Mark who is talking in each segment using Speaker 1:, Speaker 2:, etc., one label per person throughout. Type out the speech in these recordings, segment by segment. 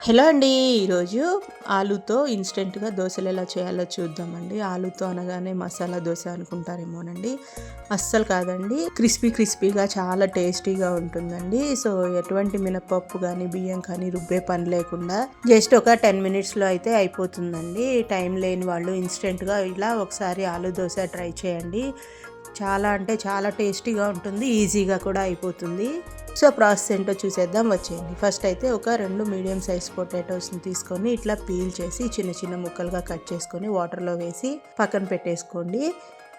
Speaker 1: Hello అండి. ఈరోజు ఆలూతో ఇన్స్టెంట్‌గా దోసలు ఎలా చేయాలో చూద్దామండి. ఆలూతో అనగానే మసాలా దోస అనుకుంటారేమోనండి. అస్సలు కాదండి. క్రిస్పీగా చాలా టేస్టీగా ఉంటుందండి. సో, ఎటువంటి మినపప్పు కానీ, బియ్యం కానీ రుబ్బే పని లేకుండా జస్ట్ ఒక 10 మినిట్స్‌లో అయితే అయిపోతుందండి. టైం లేని వాళ్ళు ఇన్స్టెంట్‌గా ఇలా ఒకసారి ఆలూ దోస ట్రై చేయండి. చాలా అంటే చాలా టేస్టీగా ఉంటుంది. ఈజీగా కూడా అయిపోతుంది. సో, ప్రాసెస్ ఏంటో చూసేద్దాం వచ్చేయండి. ఫస్ట్ అయితే ఒక 2 మీడియం సైజ్ పొటాటోస్ని తీసుకొని ఇట్లా పీల్ చేసి చిన్న చిన్న ముక్కలుగా కట్ చేసుకొని వాటర్లో వేసి పక్కన పెట్టేసుకోండి.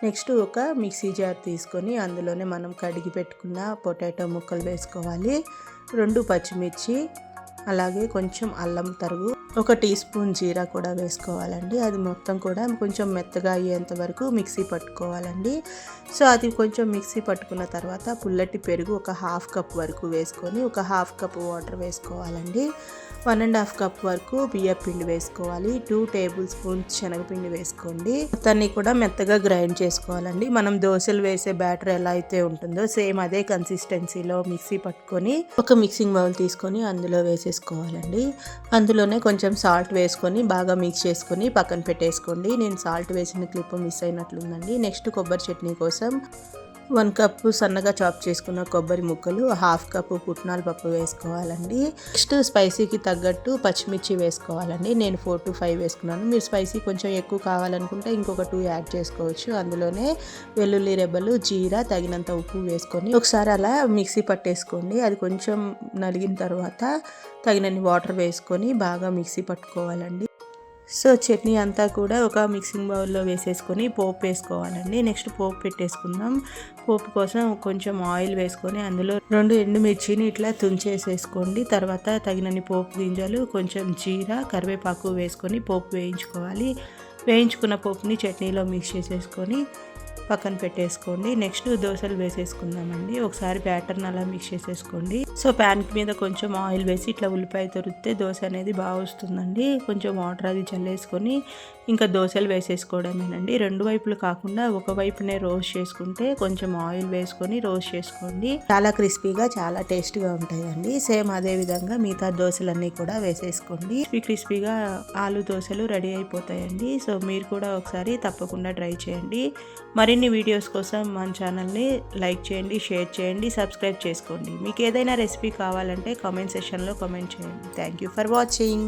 Speaker 1: నెక్స్ట్ ఒక మిక్సీ జార్ తీసుకొని అందులోనే మనం కడిగి పెట్టుకున్న పొటాటో ముక్కలు వేసుకోవాలి. 2 పచ్చిమిర్చి, అలాగే కొంచెం అల్లం తరుగు, 1 టీ స్పూన్ జీరా కూడా వేసుకోవాలండి. అది మొత్తం కూడా కొంచెం మెత్తగా అయ్యేంత వరకు మిక్సీ పట్టుకోవాలండి. సో, అది కొంచెం మిక్సీ పట్టుకున్న తర్వాత పుల్లటి పెరుగు ఒక హాఫ్ కప్ వరకు వేసుకొని ఒక హాఫ్ కప్ వాటర్ వేసుకోవాలండి. 1½ కప్ వరకు బియ్యం పిండి వేసుకోవాలి. 2 టేబుల్ స్పూన్స్ శనగపిండి వేసుకోండి. దాన్ని కూడా మెత్తగా గ్రైండ్ చేసుకోవాలండి. మనం దోశలు వేసే బ్యాటర్ ఎలా అయితే ఉంటుందో సేమ్ అదే కన్సిస్టెన్సీలో మిక్సీ పట్టుకొని ఒక మిక్సింగ్ బౌల్ తీసుకొని అందులో వేసేసుకోవాలండి. అందులోనే కొంచెం సాల్ట్ వేసుకొని బాగా మిక్స్ చేసుకొని పక్కన పెట్టేసుకోండి. నేను సాల్ట్ వేసిన క్లిప్ మిస్ అయినట్లుందండి. నెక్స్ట్ కొబ్బరి చట్నీ కోసం 1 కప్పు సన్నగా చాప్ చేసుకున్న కొబ్బరి ముక్కలు, హాఫ్ కప్పు పుట్నాల పప్పు వేసుకోవాలండి. నెక్స్ట్ స్పైసీకి తగ్గట్టు పచ్చిమిర్చి వేసుకోవాలండి. నేను 4 to 5 వేసుకున్నాను. మీరు స్పైసీ కొంచెం ఎక్కువ కావాలనుకుంటే ఇంకొక 2 యాడ్ చేసుకోవచ్చు. అందులోనే వెల్లుల్లి రెబ్బలు, జీరా, తగినంత ఉప్పు వేసుకొని ఒకసారి అలా మిక్సీ పట్టేసుకోండి. అది కొంచెం నలిగిన తర్వాత తగినన్ని వాటర్ వేసుకొని బాగా మిక్సీ పట్టుకోవాలండి. సో, చట్నీ అంతా కూడా ఒక మిక్సింగ్ బౌల్లో వేసేసుకొని పోపు వేసుకోవాలండి. నెక్స్ట్ పోపు పెట్టేసుకుందాం. పోపు కోసం కొంచెం ఆయిల్ వేసుకొని అందులో 2 ఎండుమిర్చిని ఇట్లా తుంచేసేసుకోండి. తర్వాత తగినన్ని పోపు గింజలు, కొంచెం జీరా, కరివేపాకు వేసుకొని పోపు వేయించుకోవాలి. వేయించుకున్న పోపుని చట్నీలో మిక్స్ చేసేసుకొని పక్కన పెట్టేసుకోండి. నెక్స్ట్ దోశలు వేసేసుకుందామండి. ఒకసారి బ్యాటర్ని అలా మిక్స్ చేసేసుకోండి. సో, ప్యాన్ మీద కొంచెం ఆయిల్ వేసి ఇట్లా ఉల్లిపాయ తొరిగితే దోశ అనేది బాగా వస్తుందండి. కొంచెం వాటర్ అది చల్లేసుకొని ఇంకా దోశలు వేసేసుకోవడమేనండి. 2 వైపులు కాకుండా ఒక వైపునే రోస్ట్ చేసుకుంటే కొంచెం ఆయిల్ వేసుకొని రోస్ట్ చేసుకోండి. చాలా క్రిస్పీగా చాలా టేస్ట్గా ఉంటాయండి. సేమ్ అదే విధంగా మిగతా దోశలన్నీ కూడా వేసేసుకోండి. క్రిస్పీగా ఆలు దోశలు రెడీ అయిపోతాయండి. సో, మీరు కూడా ఒకసారి తప్పకుండా ట్రై చేయండి. మరిన్ని వీడియోస్ కోసం మన ఛానల్ని లైక్ చేయండి, షేర్ చేయండి, సబ్స్క్రైబ్ చేసుకోండి. మీకు ఏదైనా రెసిపీ కావాలంటే కామెంట్ సెక్షన్లో కామెంట్ చేయండి. Thank you for watching.